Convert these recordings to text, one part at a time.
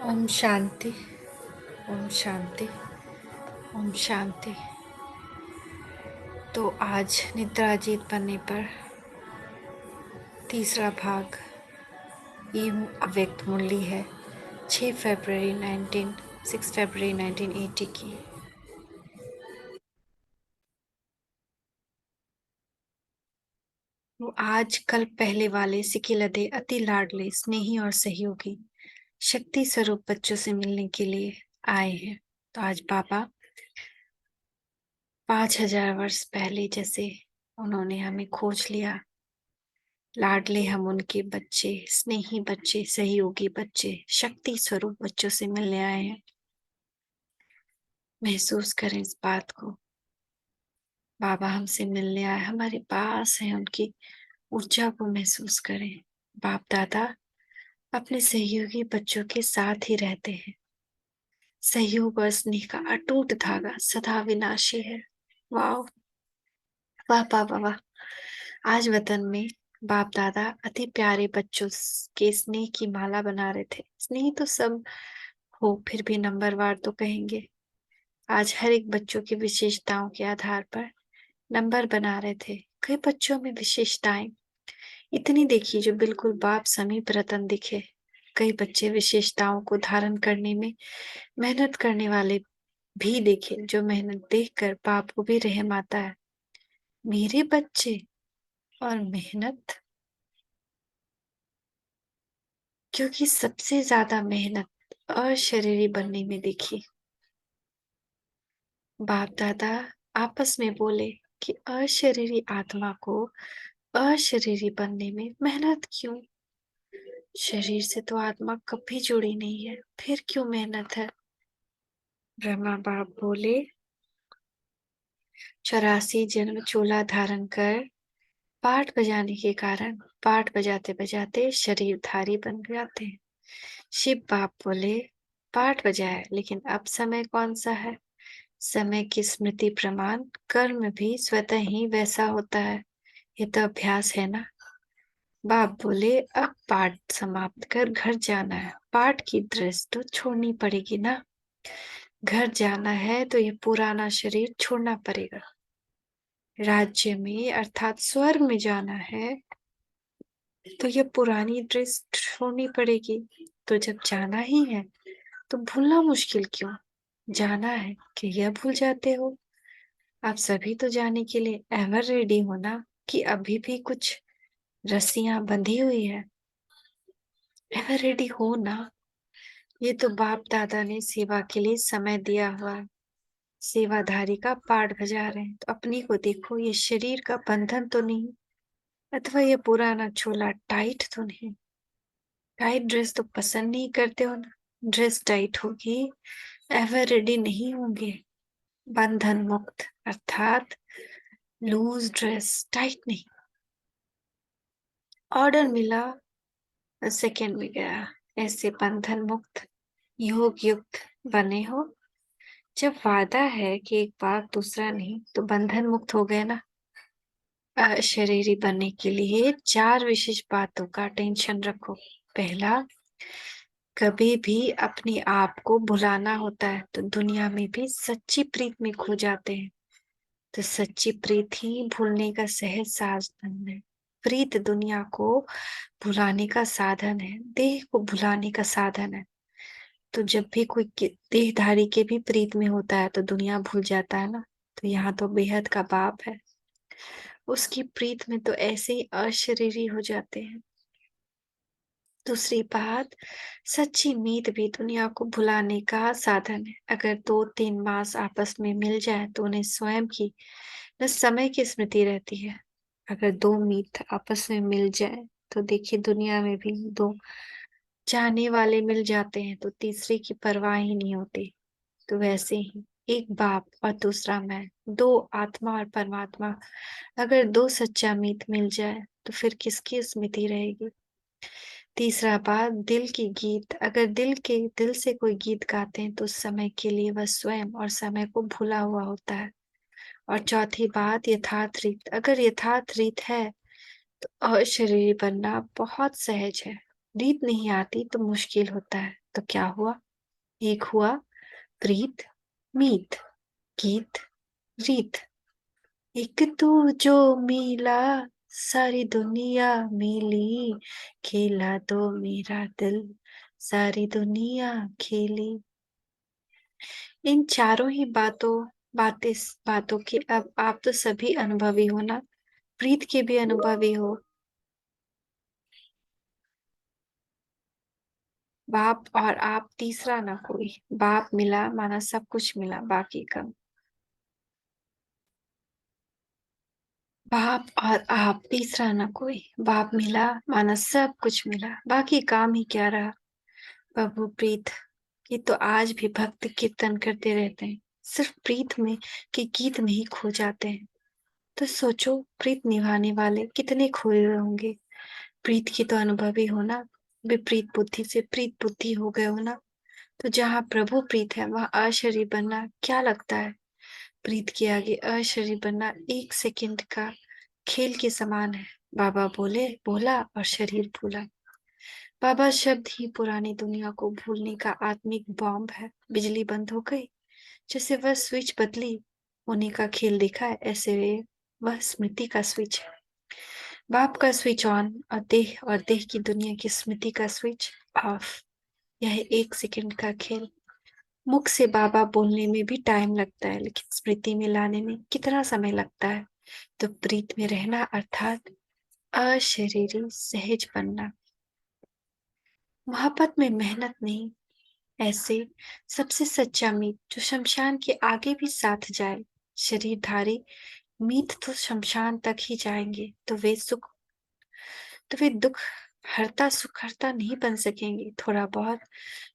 ओम शांति। ओम शांति। ओम शांति। तो आज निद्राजीत बनने पर तीसरा भाग ये अव्यक्त मुरली है 6 फरवरी 1980 की। वो आज कल पहले वाले सिकिलदे अति लाडले स्नेही और सहयोगी शक्ति स्वरूप बच्चों से मिलने के लिए आए हैं। तो आज बाबा 5000 वर्ष पहले जैसे उन्होंने हमें खोज लिया, लाडले हम उनके बच्चे, स्नेही बच्चे, सहयोगी बच्चे, शक्ति स्वरूप बच्चों से मिलने आए हैं। महसूस करें इस बात को। बाबा हमसे मिलने आए, हमारे पास है, उनकी ऊर्जा को महसूस करें। बाप दादा अपने सहयोगी बच्चों के साथ ही रहते हैं। सहयोग और स्नेह का अटूट धागा सदा विनाशी है। वाह वाह वाह वाह वाह। आज वतन में बाप दादा अति प्यारे बच्चों के स्नेह की माला बना रहे थे। स्नेह तो सब हो, फिर भी नंबरवार तो कहेंगे। आज हर एक बच्चों की विशेषताओं के आधार पर नंबर बना रहे थे। कई बच्चों में विशेषताएं इतनी देखी जो बिल्कुल बाप समीप रतन दिखे। कई बच्चे विशेषताओं को धारण करने में मेहनत करने वाले भी देखे, जो मेहनत देखकर बाप को भी रहम आता है। मेरे बच्चे और मेहनत, क्योंकि सबसे ज्यादा मेहनत अशरीरी बनने में देखी। बाप दादा आपस में बोले कि अशरीरी आत्मा को अशरीरी बनने में मेहनत क्यों? शरीर से तो आत्मा कभी जुड़ी नहीं है, फिर क्यों मेहनत है? ब्रह्मा बाप बोले 84 जन्म चोला धारण कर पाठ बजाने के कारण पाठ बजाते बजाते शरीरधारी बन जाते हैं। शिव बाप बोले पाठ बजाया, लेकिन अब समय कौन सा है? समय की स्मृति प्रमाण कर्म भी स्वतः ही वैसा होता है। ये तो अभ्यास है ना। बाप बोले अब पाठ समाप्त कर घर जाना है। पाठ की दृष्टि तो छोड़नी पड़ेगी ना। घर जाना है तो ये पुराना शरीर छोड़ना पड़ेगा। राज्य में अर्थात स्वर्ग में जाना है तो ये पुरानी ड्रेस छोड़नी पड़ेगी। तो जब जाना ही है तो भूलना मुश्किल क्यों? जाना है कि यह भूल जाते हो? आप सभी तो जाने के लिए एवर रेडी हो ना, कि अभी भी कुछ रस्सियां बंधी हुई है? एवर रेडी हो ना। ये तो बाप दादा ने सेवा के लिए समय दिया हुआ है। सेवाधारी का पाठ बजा रहे हैं, तो अपनी को देखो, ये शरीर का बंधन तो नहीं, अथवा ये पुराना चोला टाइट तो नहीं? टाइट ड्रेस तो पसंद नहीं करते हो ना। ड्रेस टाइट होगी, एवर रेडी नहीं होंगे। बंधन मुक्त अर्थात लूज ड्रेस, टाइट नहीं। ऑर्डर मिला, सेकेंड में गया। ऐसे बंधन मुक्त योग युक्त बने हो। जब वादा है कि एक बार दूसरा नहीं, तो बंधन मुक्त हो गए ना। शरीरी बनने के लिए 4 विशेष बातों का टेंशन रखो। पहला, कभी भी अपने आप को भुलाना होता है तो दुनिया में भी सच्ची प्रीत में खो जाते हैं। तो सच्ची प्रीत ही भूलने का सहज साधन है। प्रीत दुनिया को भुलाने का साधन है, देह को भुलाने का साधन है। तो जब भी कोई देहधारी के भी प्रीत में होता है तो दुनिया भूल जाता है ना। तो यहाँ तो बेहद का बाप है, उसकी प्रीत में तो ऐसे ही अशरीरी हो जाते हैं। दूसरी बात, सच्ची मीत भी दुनिया को भुलाने का साधन है। अगर 2-3 मास आपस में मिल जाए तो उन्हें स्वयं की न समय की स्मृति रहती है। अगर 2 मीत आपस में मिल जाए तो देखिए, दुनिया में भी 2 चाहने वाले मिल जाते हैं तो तीसरे की परवाह ही नहीं होती। तो वैसे ही एक बाप और दूसरा मैं, 2 आत्मा और परमात्मा, अगर 2 सच्चा मीत मिल जाए तो फिर किसकी स्मृति रहेगी? तीसरा बात, दिल की गीत, अगर दिल से कोई गीत गाते हैं तो उस समय के लिए वह स्वयं और समय को भूला हुआ होता है। और चौथी बात, यथार्थ रीत, अगर यथार्थ रीत है तो अशरीरी बनना बहुत सहज है। रीत नहीं आती तो मुश्किल होता है। तो क्या हुआ? एक हुआ प्रीत मीत, गीत रीत। एक तू जो मिला, सारी दुनिया मिली, खेला तो मेरा दिल, सारी दुनिया खेली। इन चारों ही बातें बातों के अब आप तो सभी अनुभवी हो ना, प्रीत के भी अनुभवी हो। बाप और आप तीसरा ना कोई, बाप मिला माना सब कुछ मिला, बाकी कम। बाप और आप तीसरा ना कोई, बाप मिला माना सब कुछ मिला, बाकी काम ही क्या रहा। प्रभु प्रीत, ये तो आज भी भक्त कीर्तन करते रहते हैं, सिर्फ प्रीत में के गीत में ही खो जाते हैं। तो सोचो प्रीत निभाने वाले कितने खोए हुए होंगे। प्रीत की तो अनुभवी हो ना, विपरीत बुद्धि से प्रीत बुद्धि हो गए हो ना। तो जहाँ प्रभु प्रीत है वहां अशरीर बनना क्या लगता है। प्रीत के आगे अशरीर बनना एक सेकंड का खेल के समान है। बाबा बोले बोला और शरीर भूला। बाबा शब्द ही पुरानी दुनिया को भूलने का आत्मिक बॉम्ब है। बिजली बंद हो गई, जैसे वह स्विच बदली होने का खेल दिखा है, ऐसे वह स्मृति का स्विच है। बाप का स्विच ऑन और देह की दुनिया की स्मृति का स्विच ऑफ। यह एक सेकंड का खेल। मुख से बाबा बोलने में भी टाइम लगता है, लेकिन स्मृति में लाने में कितना समय लगता है। तो प्रीत में रहना अर्थात अशरीरी सहज बनना। मोहब्बत में मेहनत नहीं, ऐसे सबसे सच्चा मीत जो शमशान के आगे भी साथ जाए। शरीरधारी मीत तो शमशान तक ही जाएंगे, तो वे दुख हरता सुख हरता नहीं बन सकेंगे। थोड़ा बहुत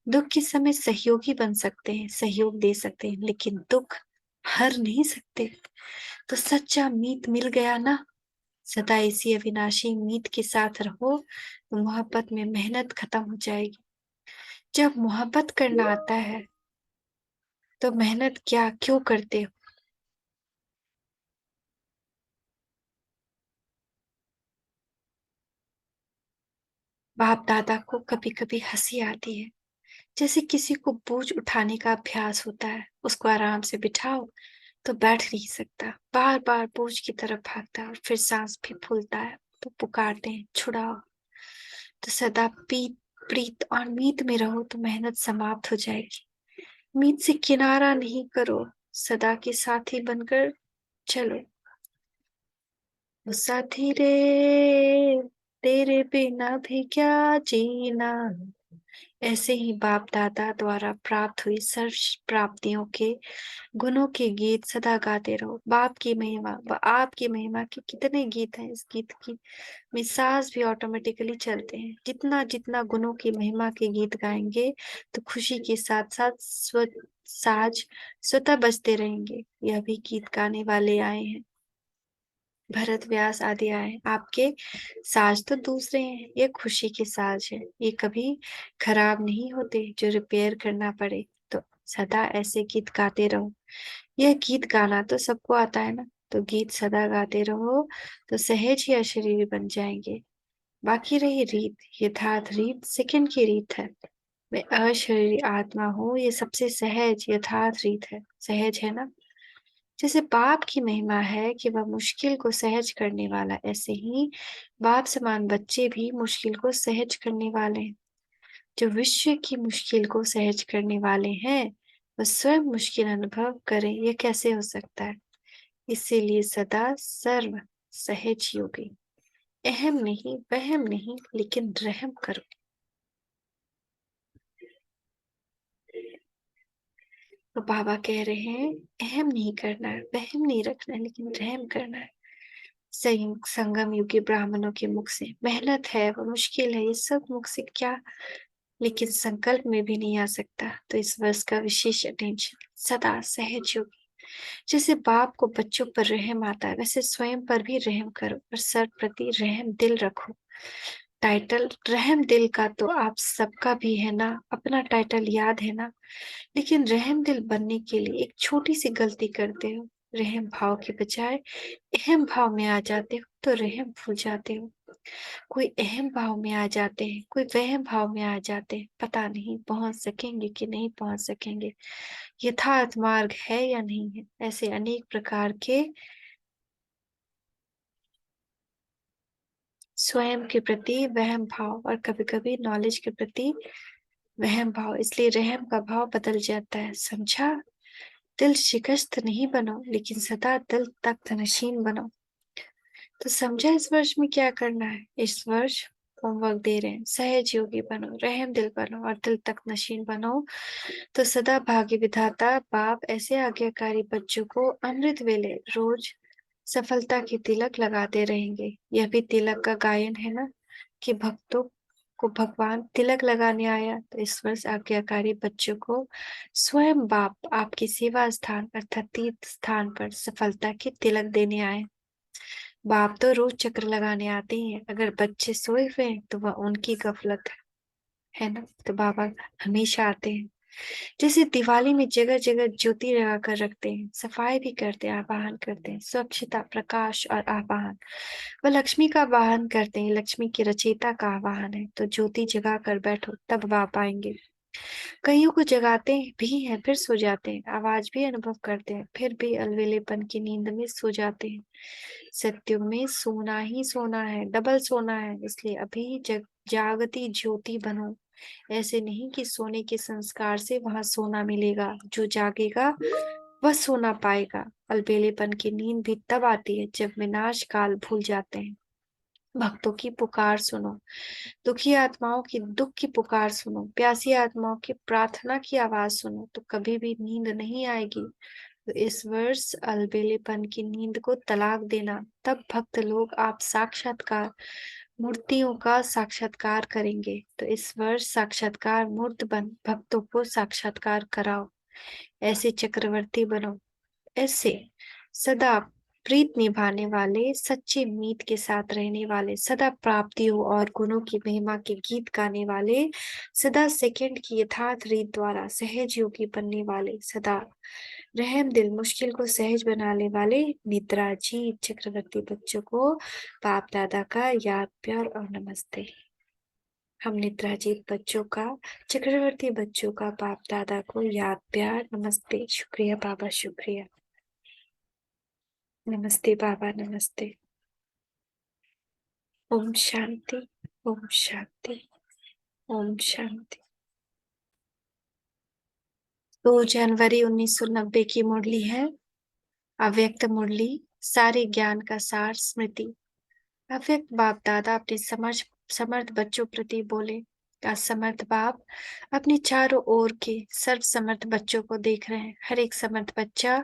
दुख के समय सहयोगी बन सकते हैं, सहयोग दे सकते हैं, लेकिन दुख हर नहीं सकते। तो सच्चा मीत मिल गया ना, सदा इसी अविनाशी मीत के साथ रहो, तो मोहब्बत में मेहनत खत्म हो जाएगी। जब मोहब्बत करना आता है तो मेहनत क्या क्यों करते हो। बाप दादा को कभी कभी हंसी आती है, जैसे किसी को बोझ उठाने का अभ्यास होता है। उसको आराम से बिठाओ तो बैठ नहीं सकता, बार बार बोझ की तरफ भागता है और फिर सांस भी फूलता है। तो पुकारते हैं छुड़ाओ। तो सदा पीत प्रीत और मीत में रहो तो मेहनत समाप्त हो जाएगी। मीत से किनारा नहीं करो, सदा के साथी बनकर चलो। ओ साथी रे, तेरे बिना भी क्या जीना। ऐसे ही बाप दादा द्वारा प्राप्त हुई सर्व प्राप्तियों के गुणों के गीत सदा गाते रहो। बाप की महिमा व आपकी महिमा के कितने गीत हैं। इस गीत की मिजाज भी ऑटोमेटिकली चलते हैं। जितना जितना गुणों की महिमा के गीत गाएंगे तो खुशी के साथ साथ साज स्वतः बजते रहेंगे। यह भी गीत गाने वाले आए हैं, भरत व्यास आदि आए। आपके साज तो दूसरे हैं, ये खुशी के साज है। ये कभी खराब नहीं होते जो रिपेयर करना पड़े। तो सदा ऐसे गीत गाते रहो। यह गीत गाना तो सबको आता है ना, तो गीत सदा गाते रहो तो सहज ही अशरीरी बन जाएंगे। बाकी रही रीत, यथार्थ रीत सेकंड की रीत है। मैं अशरीरी आत्मा हूँ, ये सबसे सहज यथार्थ रीत है। सहज है ना, जैसे बाप की महिमा है कि वह मुश्किल को सहज करने वाला, ऐसे ही बाप समान बच्चे भी मुश्किल को सहज करने वाले हैं। जो विश्व की मुश्किल को सहज करने वाले हैं वह स्वयं मुश्किल अनुभव करें, यह कैसे हो सकता है। इसीलिए सदा सर्व सहज योगी, अहम नहीं वहम नहीं लेकिन रहम करो। तो बाबा कह रहे हैं अहम नहीं करना है, वहम नहीं रखना है, लेकिन रहम करना है। संगम युगी ब्राह्मणों के मुख से मेहनत है वो मुश्किल है, ये सब मुख से क्या, लेकिन संकल्प में भी नहीं आ सकता। तो इस वर्ष का विशेष अटेंशन सदा सहज योगी। जैसे बाप को बच्चों पर रहम आता है, वैसे स्वयं पर भी रहम करो और सर प्रति रहम दिल रखो। टाइटल रहम दिल का तो आप सबका भी है ना, अपना टाइटल याद है ना, लेकिन रहम दिल बनने के लिए एक छोटी सी गलती करते हो। रहम भाव के बजाय अहम भाव में आ जाते हो तो रहम भूल जाते हो। कोई अहम भाव में आ जाते हैं, कोई वहम भाव में आ जाते हैं, पता नहीं पहुंच सकेंगे कि नहीं पहुंच सकेंगे, यथार्थ मार्ग है या नहीं है। ऐसे अनेक प्रकार के स्वयं के प्रति वहम भाव और कभी कभी नॉलेज के प्रति वहम भाव, इसलिए रहम का भाव बदल जाता है। समझा? दिल शिकस्त नहीं बनो, लेकिन सदा दिल तख्त नशीन बनो। तो समझा इस वर्ष में क्या करना है? इस वर्ष होमवर्क दे रहे हैं, सहज योगी बनो, रहम दिल बनो और दिल तक नशीन बनो। तो सदा भाग्य विधाता बाप ऐसे आज्ञाकारी बच्चों को अमृत वेले रोज सफलता की तिलक लगाते रहेंगे। यह भी तिलक का गायन है ना, कि भक्तों को भगवान तिलक लगाने आया। तो इस वर्ष आज्ञाकारी बच्चों को स्वयं बाप आपकी सेवा स्थान अर्थात तीर्थ स्थान पर सफलता की तिलक देने आए। बाप तो रोज चक्र लगाने आते ही हैं, अगर बच्चे सोए हुए हैं तो वह उनकी गफलत है ना। तो बाबा हमेशा आते हैं, जैसे दिवाली में जगह जगह ज्योति लगा कर रखते हैं, सफाई भी करते हैं, आवाहन करते हैं, स्वच्छता प्रकाश और आवाहन। वह लक्ष्मी का आवाहन करते हैं, लक्ष्मी की रचयिता का आवाहन है। तो ज्योति जगा कर बैठो, तब बाप आएंगे। कईयों को जगाते भी हैं, फिर सो जाते हैं, आवाज भी अनुभव करते हैं, फिर भी अलवेलेपन की नींद में सो जाते हैं। सत्युग में सोना ही सोना है, डबल सोना है, इसलिए अभी जागती ज्योति बनो। ऐसे नहीं कि सोने के संस्कार से वहां सोना मिलेगा, जो जागेगा वह सोना पाएगा। अलबेलेपन की नींद भी तब आती है जब विनाश काल भूल जाते हैं। भक्तों की पुकार सुनो, दुखी आत्माओं की दुख की पुकार सुनो, प्यासी आत्माओं की प्रार्थना की आवाज सुनो, तो कभी भी नींद नहीं आएगी। तो इस वर्ष अलबेलेपन की नींद को तलाक देना, तब भक्त लोग आप साक्षात्कार मूर्तियों का साक्षात्कार करेंगे। तो इस वर्ष साक्षात्कार मूर्त बन भक्तों को साक्षात्कार कराओ। ऐसे चक्रवर्ती बनो, ऐसे सदा प्रीत निभाने वाले, सच्चे मीत के साथ रहने वाले, सदा प्राप्तियों और गुणों की महिमा के गीत गाने वाले, सदा सेकंड की यथार्थ रीत द्वारा सहज योगी बनने वाले, सदा रहम दिल मुश्किल को सहज बनाने वाले निद्राजीत चक्रवर्ती बच्चों को बाप दादा का याद प्यार और नमस्ते। हम निद्राजीत बच्चों का, चक्रवर्ती बच्चों का बाप दादा को याद प्यार नमस्ते। शुक्रिया बाबा, शुक्रिया। नमस्ते बाबा, नमस्ते। ओम शांति, ओम शांति, ओम शांति। 2 जनवरी 1990 की मुरली है, अव्यक्त मुरली, सारे ज्ञान का सार स्मृति। अव्यक्त बाप दादा अपने समर्थ बच्चों प्रति बोले, असमर्थ बाप अपने चारों ओर के सर्व समर्थ बच्चों को देख रहे हैं। हर एक समर्थ बच्चा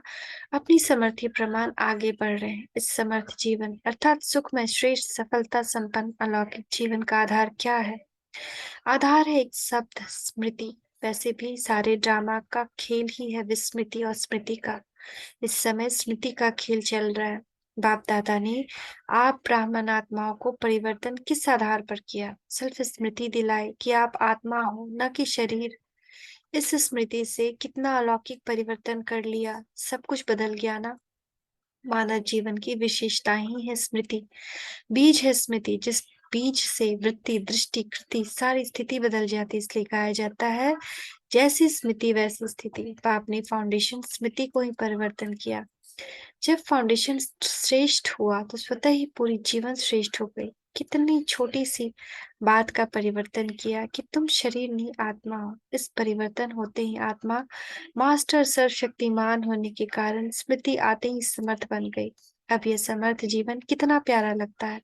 अपनी समर्थी प्रमाण आगे बढ़ रहे हैं। इस समर्थ जीवन अर्थात सुखमय श्रेष्ठ सफलता संपन्न अलौकिक जीवन का आधार क्या है? आधार है एक शब्द, स्मृति। वैसे भी सारे ड्रामा का खेल ही है विस्मृति और स्मृति का। इस समय स्मृति का खेल चल रहा है। बाप दादा ने आप ब्राह्मण आत्माओं को परिवर्तन किस आधार पर किया? सिर्फ स्मृति दिलाई कि आप आत्मा हो, न कि शरीर। इस स्मृति से कितना अलौकिक परिवर्तन कर लिया, सब कुछ बदल गया ना। मानव जीवन की विशेषता ही है स्मृति, बीज है स्मृति, जिस बीज से वृत्ति दृष्टि कृति सारी स्थिति बदल जाती है। इसलिए कहा जाता है जैसी स्मृति वैसी स्थिति। बाप ने फाउंडेशन स्मृति को ही परिवर्तन किया। जब फाउंडेशन श्रेष्ठ हुआ तो स्वतः ही पूरी जीवन श्रेष्ठ हो गई। कितनी छोटी सी बात का परिवर्तन किया कि तुम शरीर नहीं आत्मा हो। इस परिवर्तन होते ही आत्मा मास्टर सर्वशक्तिमान होने के कारण स्मृति आते ही समर्थ बन गई। अब यह समर्थ जीवन कितना प्यारा लगता है।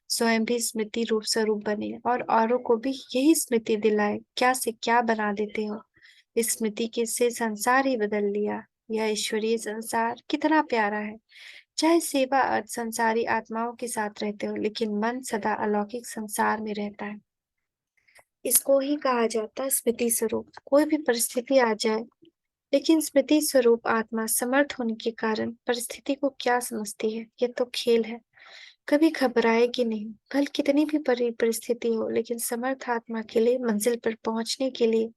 स्वयं भी स्मृति रूप स्वरूप बने और औरों को भी यही स्मृति दिलाए। क्या से क्या बना देते हो। इस स्मृति के से संसार ही बदल लिया। यह ईश्वरीय संसार कितना प्यारा है। चाहे सेवा अर्थ संसारी आत्माओं के साथ रहते हो, लेकिन मन सदा अलौकिक संसार में रहता है। इसको ही कहा जाता है स्मृति स्वरूप। कोई भी परिस्थिति आ जाए, लेकिन स्मृति स्वरूप आत्मा समर्थ होने के कारण परिस्थिति को क्या समझती है? ये तो खेल है, कभी घबराएगी नहीं। भले कितनी भी बड़ी परिस्थिति हो, लेकिन समर्थ आत्मा के लिए मंजिल पर पहुंचने के लिए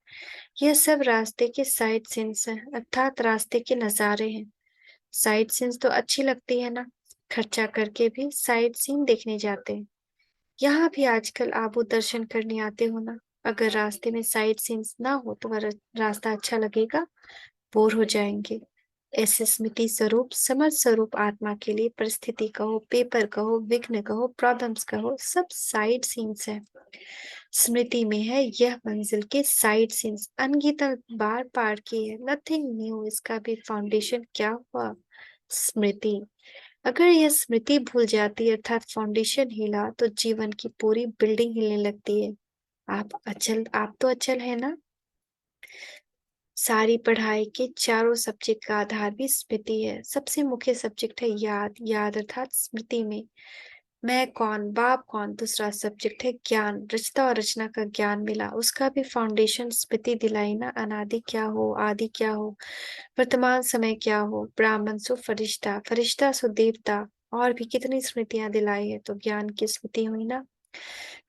यह सब रास्ते के साइड सीन्स हैं, अर्थात रास्ते के नजारे हैं। साइड सीन्स तो अच्छी लगती है ना, खर्चा करके भी साइड सीन देखने जाते हैं। यहाँ भी आजकल आप वो दर्शन करने आते हो ना, अगर रास्ते में साइट सीन्स ना हो तो वह रास्ता अच्छा लगेगा? बोर हो जाएंगे। ऐसे स्मृति स्वरूप समर्थ स्वरूप आत्मा के लिए परिस्थिति कहो, पेपर कहो, विघ्न कहो, प्रॉब्लम्स कहो, सब साइड सीन्स है। स्मृति में है यह मंजिल के साइड सीन्स, अनगिनत बार पार की है, नथिंग न्यू। इसका भी फाउंडेशन क्या हुआ? स्मृति। अगर यह स्मृति भूल जाती है अर्थात फाउंडेशन हिला तो जीवन की पूरी बिल्डिंग हिलने लगती है। आप तो अचल है ना। सारी पढ़ाई के चारों सब्जेक्ट का आधार भी स्मृति है। सबसे मुख्य सब्जेक्ट है याद। याद अर्थात स्मृति में मैं कौन, बाप कौन। दूसरा सब्जेक्ट है ज्ञान। रचता और रचना का ज्ञान मिला, उसका भी फाउंडेशन स्मृति दिलाई ना। अनादि क्या हो, आदि क्या हो, वर्तमान समय क्या हो। ब्राह्मण सो फरिश्ता, फरिश्ता सो देवता, और भी कितनी स्मृतियां दिलाई है, तो ज्ञान की स्मृति हुई ना।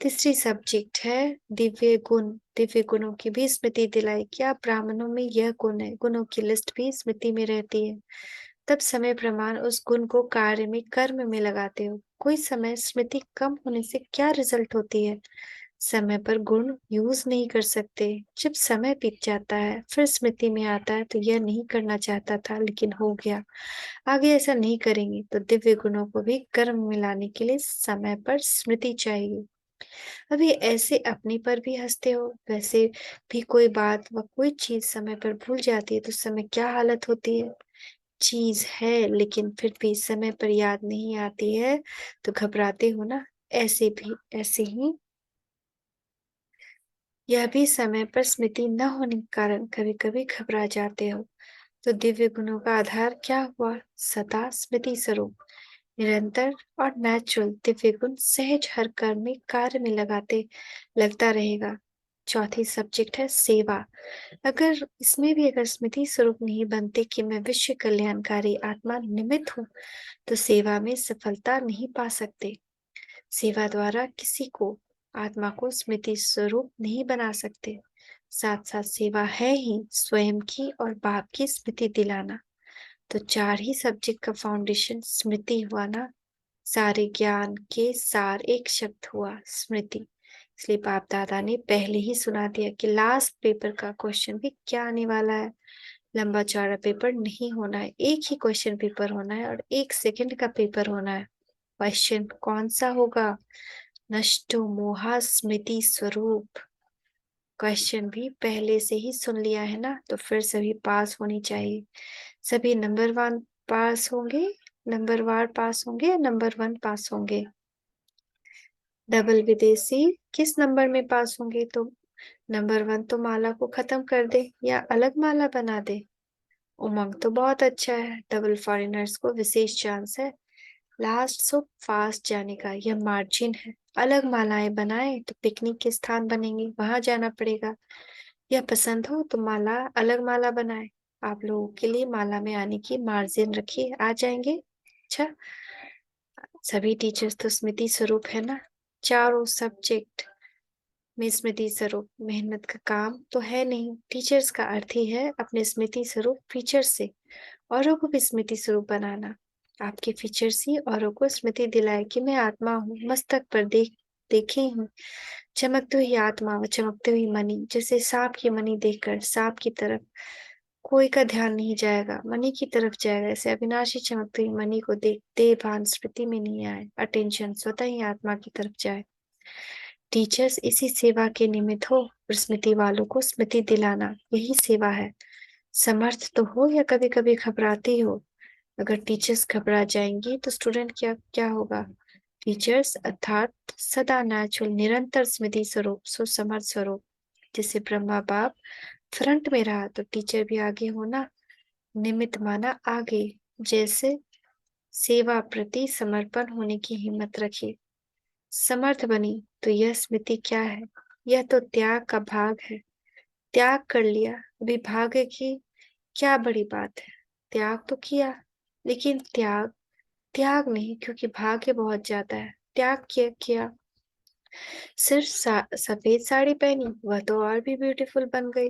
तीसरी सब्जेक्ट है दिव्य गुण। दिव्य गुणों की भी स्मृति दिलाई। क्या ब्राह्मणों में यह गुण है, गुणों की लिस्ट भी स्मृति में रहती है। तब समय प्रमाण उस गुण को कार्य में, कर्म में लगाते हो। कोई समय स्मृति कम होने से क्या रिजल्ट होती है? समय पर गुण यूज नहीं कर सकते। जब समय बीत जाता है फिर स्मृति में आता है तो यह नहीं करना चाहता था लेकिन हो गया, आगे ऐसा नहीं करेंगे। तो दिव्य गुणों को भी कर्म में लाने के लिए समय पर स्मृति चाहिए। अभी ऐसे अपने पर भी हंसते हो, वैसे भी कोई बात व कोई चीज समय पर भूल जाती है तो समय क्या हालत होती है? चीज है लेकिन फिर भी समय पर याद नहीं आती है तो घबराते हो ना। ऐसे ही यह भी समय पर स्मृति न होने के कारण कभी कभी घबरा जाते हो। तो दिव्य गुणों का आधार क्या हुआ? सदा स्मृति स्वरूप, निरंतर और नेचुरल। दिव्य गुण सहज हर कर्म में, कार्य में लगता रहेगा। चौथी सब्जेक्ट है सेवा। अगर इसमें भी अगर स्मृति स्वरूप नहीं बनते कि मैं विश्व कल्याणकारी आत्मा निमित्त हूँ तो सेवा में सफलता नहीं पा सकते। सेवा द्वारा किसी को, आत्मा को स्मृति स्वरूप नहीं बना सकते। साथ साथ सेवा है ही स्वयं की और बाप की स्मृति दिलाना। तो चार ही सब्जेक्ट का फाउंडेशन स्मृति हुआ ना। सारे ज्ञान के सार एक शब्द हुआ स्मृति। इसलिए बाप दादा ने पहले ही सुना दिया कि लास्ट पेपर का क्वेश्चन भी क्या आने वाला है। लंबा चौड़ा पेपर नहीं होना है, एक ही क्वेश्चन पेपर होना है और 1 सेकंड का पेपर होना है। क्वेश्चन कौन सा होगा? नष्टो मोहा स्मृति स्वरूप। क्वेश्चन भी पहले से ही सुन लिया है ना, तो फिर सभी पास होनी चाहिए। सभी नंबर 1 पास होंगे, नंबर वार पास होंगे, नंबर 1 पास होंगे। डबल विदेशी किस नंबर में पास होंगे? तो नंबर 1 तो माला को खत्म कर दे या अलग माला बना दे। उमंग तो बहुत अच्छा है, डबल फॉरेनर्स को विशेष चांस है लास्ट सो फास्ट जाने का। यह मार्जिन है, अलग मालाएं बनाए तो पिकनिक के स्थान बनेंगे, वहां जाना पड़ेगा। यह पसंद हो तो माला, अलग माला बनाए। आप लोगों के लिए माला में आने की मार्जिन रखिए, आ जाएंगे। अच्छा, सभी टीचर्स तो स्मृति स्वरूप है ना। चारों सब्जेक्ट में स्मृति स्वरूप। मेहनत का काम तो है नहीं, टीचर्स का अर्थ ही है अपने स्मृति स्वरूप फीचर्स से औरों को भी स्मृति स्वरूप बनाना। आपके फीचर्स ही औरों को स्मृति दिलाए कि मैं आत्मा हूँ, मस्तक पर देखे हूँ चमकती हुई आत्मा व चमकती हुई मणि। जैसे सांप की मणि देखकर सांप की तरफ कोई का ध्यान नहीं जाएगा, मणि की तरफ जाएगा। ऐसे अविनाशी चमकती हुई मणि को देखते भान स्मृति में नहीं आए, अटेंशन स्वतः ही आत्मा की तरफ जाए। टीचर्स इसी सेवा के निमित्त हो और स्मृति वालों को स्मृति दिलाना यही सेवा है। समर्थ तो हो या कभी कभी घबराती हो। अगर टीचर्स घबरा जाएंगी तो स्टूडेंट क्या क्या होगा? टीचर्स अर्थात सदा नेचुरल, निरंतर स्मृति स्वरूप, सुसमर्थ स्वरूप। जैसे ब्रह्मा बाप फ्रंट में रहा तो टीचर भी आगे होना, निमित्त माना आगे। जैसे सेवा प्रति समर्पण होने की हिम्मत रखी, समर्थ बनी, तो यह स्मृति क्या है? यह तो त्याग का भाग है। त्याग कर लिया, अभी भाग्य की क्या बड़ी बात है? त्याग तो किया, लेकिन त्याग त्याग नहीं, क्योंकि भाग्य बहुत ज्यादा है। त्याग किया, सिर्फ सफेद साड़ी पहनी, वह तो और भी ब्यूटीफुल बन गई।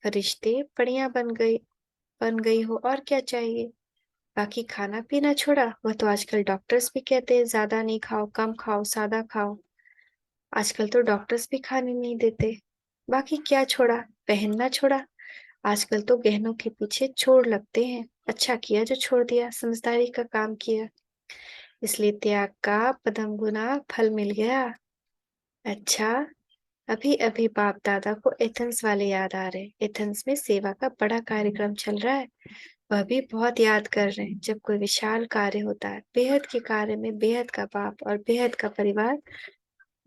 फरिश्ते बढ़िया बन गई हो, और क्या चाहिए? बाकी खाना पीना छोड़ा, वह तो आजकल डॉक्टर्स भी कहते हैं ज्यादा नहीं खाओ, कम खाओ, सादा खाओ। आजकल तो डॉक्टर्स भी खाने नहीं देते। बाकी क्या छोड़ा? पहनना छोड़ा। आजकल तो गहनों के पीछे छोड़ लगते हैं। अच्छा किया जो छोड़ दिया, समझदारी का काम किया। इसलिए त्याग का पदम गुना फल मिल गया। अच्छा, अभी अभी बाप दादा को एथेंस वाले याद आ रहे। एथेंस में सेवा का बड़ा कार्यक्रम चल रहा है। वह भी बहुत याद कर रहे हैं। जब कोई विशाल कार्य होता है, बेहद के कार्य में बेहद का बाप और बेहद का परिवार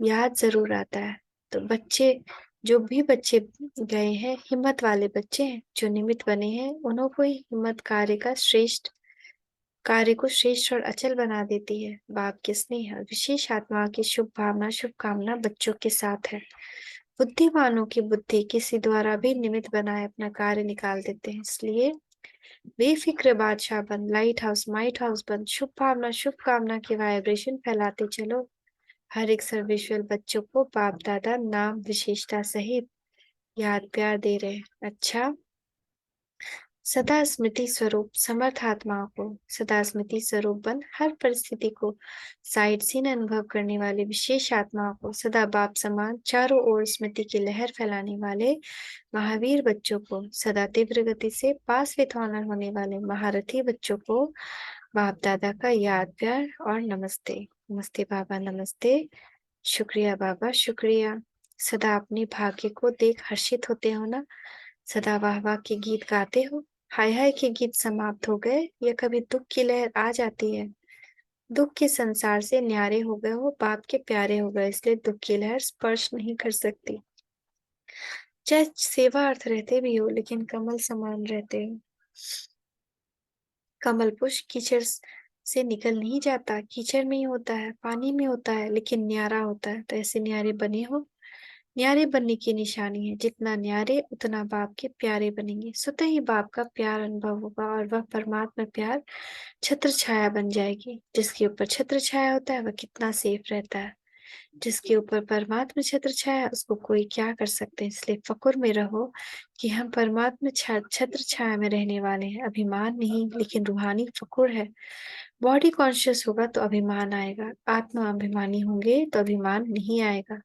याद जरूर आता है। तो बच्चे, जो भी बच्चे गए हैं, हिम्मत वाले बच्चे हैं, जो निमित्त बने हैं, उन्हों को ही हिम्मत कार्य को श्रेष्ठ और अचल बना देती है। बाप के स्नेह और विशेष आत्मा की शुभकामना बच्चों के साथ है। बुद्धिमानों की बुद्धि किसी द्वारा भी निमित्त बनाए अपना कार्य निकाल देते हैं। इसलिए बेफिक्र बादशाह बन, लाइट हाउस माइट हाउस बन, शुभकामना के वाइब्रेशन फैलाते चलो। हर एक सर्विसुअल बच्चों को बाप दादा नाम विशेषता सहित याद प्यार दे रहे हैं। अच्छा, सदा स्मृति स्वरूप समर्थ आत्माओं को, सदा स्मृति स्वरूप बन हर परिस्थिति को साइड सीन अनुभव करने वाले विशेष आत्माओं को, सदा बाप समान चारों ओर स्मृति की लहर फैलाने वाले महावीर बच्चों को, सदा तीव्र गति से पास विथ ऑनर होने वाले महारथी बच्चों को बाप दादा का याद प्यार और नमस्ते। नमस्ते बाबा, नमस्ते। शुक्रिया बाबा, शुक्रिया। सदा अपने भाग्य को देख हर्षित होते हो ना? सदा वाह वाह के गीत गाते हो? हाय हाय के गीत समाप्त हो गए या कभी दुख की लहर आ जाती है? दुख के संसार से न्यारे हो गए हो, बाप के प्यारे हो गए, इसलिए दुख की लहर स्पर्श नहीं कर सकती। चाहे सेवा अर्थ रहते भी हो, लेकिन कमल समान रहते हो। कमल पुष्प कीचड़ से निकल नहीं जाता, कीचड़ में ही होता है, पानी में होता है, लेकिन न्यारा होता है। तो ऐसे न्यारे बने हो। न्यारे बनने की निशानी है, जितना न्यारे उतना बाप के प्यारे बनेंगे। स्वतः ही बाप का प्यार अनुभव होगा और वह परमात्मा प्यार छत्र छाया बन जाएगी। जिसके ऊपर छत्र छाया होता है वह कितना सेफ रहता है। जिसके ऊपर परमात्मा छत्र छाया, उसको कोई क्या कर सकते हैं। इसलिए फकुर में रहो कि हम परमात्मा छत्र छाया में रहने वाले हैं। अभिमान नहीं, लेकिन रूहानी फकुर है। बॉडी कॉन्शियस होगा तो अभिमान आएगा, आत्मा अभिमानी होंगे तो अभिमान नहीं आएगा,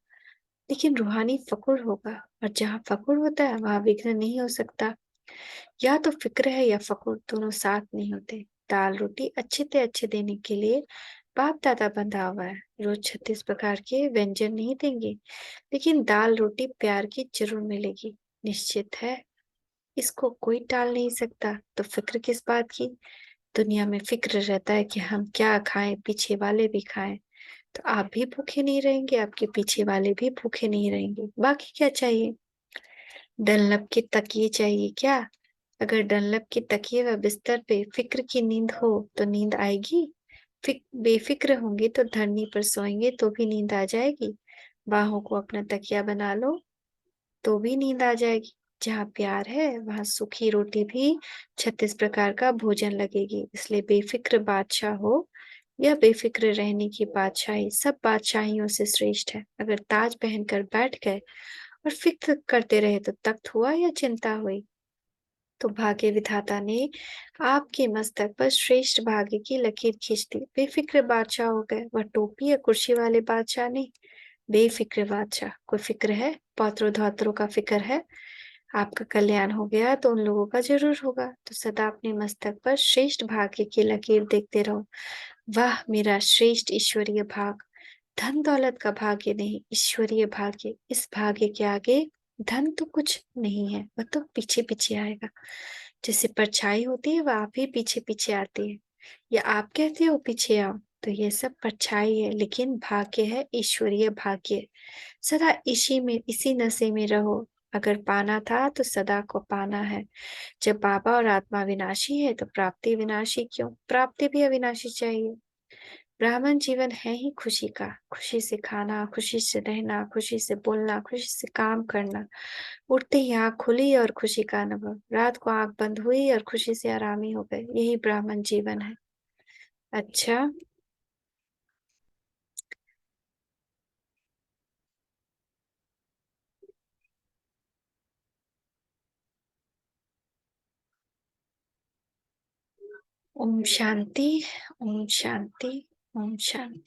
लेकिन रूहानी फकुर होगा। और जहाँ फकुर होता है वहां विघ्न नहीं हो सकता। या तो फिक्र है या फकुर, दोनों साथ नहीं होते। दाल रोटी अच्छे से अच्छे देने के लिए बाप दादा बंधा हुआ है। रोज 36 प्रकार के व्यंजन नहीं देंगे, लेकिन दाल रोटी प्यार की जरूर मिलेगी। निश्चित है, इसको कोई टाल नहीं सकता। तो फिक्र किस बात की? दुनिया में फिक्र रहता है कि हम क्या खाएं, पीछे वाले भी खाएं। तो आप भी भूखे नहीं रहेंगे, आपके पीछे वाले भी भूखे नहीं रहेंगे। बाकी क्या चाहिए? डनलप के तकिए चाहिए क्या? अगर डनलप के तकिए व बिस्तर पे फिक्र की नींद हो तो नींद आएगी? बेफिक्र होंगे तो धरनी पर सोएंगे तो भी नींद आ जाएगी। बाहों को अपना तकिया बना लो तो भी नींद आ जाएगी। जहाँ प्यार है वहां सूखी रोटी भी 36 प्रकार का भोजन लगेगी। इसलिए बेफिक्र बादशाह हो या बेफिक्र रहने की बादशाही, सब बादशाहियों से श्रेष्ठ है। अगर ताज पहनकर बैठ गए और फिक्र करते रहे तो तख्त हुआ या चिंता हुई? तो भाग्य विधाता ने आपके मस्तक पर श्रेष्ठ भाग्य की लकीर खींच दी। बेफिक्र बादशाह हो गए। वह टोपी या कुर्सी वाले बादशाह नहीं, बेफिक्र बादशाह। कोई फिक्र है? पौत्रों धौत्रों का फिक्र है? आपका कल्याण हो गया तो उन लोगों का जरूर होगा। तो सदा अपने मस्तक पर श्रेष्ठ भाग्य की लकीर देखते रहो। वाह मेरा श्रेष्ठ ईश्वरीय भाग! धन दौलत का भाग्य नहीं, ईश्वरीय भाग्य। इस भाग्य के आगे धन तो कुछ नहीं है, वह तो पीछे पीछे आएगा। जैसे परछाई होती है, वह आप ही पीछे पीछे आती है, या आप कहते हो पीछे आओ। तो ये सब परछाई है, लेकिन भाग्य है ईश्वरीय भाग्य। सदा इसी नशे में रहो। अगर पाना था तो सदा को पाना है। जब बाबा और आत्मा विनाशी है तो प्राप्ति विनाशी क्यों? प्राप्ति भी अविनाशी चाहिए। ब्राह्मण जीवन है ही खुशी का। खुशी से खाना, खुशी से रहना, खुशी से बोलना, खुशी से काम करना। उठते ही आंख खुली और खुशी का अनुभव, रात को आंख बंद हुई और खुशी से आरामी हो गए। यही ब्राह्मण जीवन है। अच्छा, ओम शांति, ओम शांति, ओम शांति।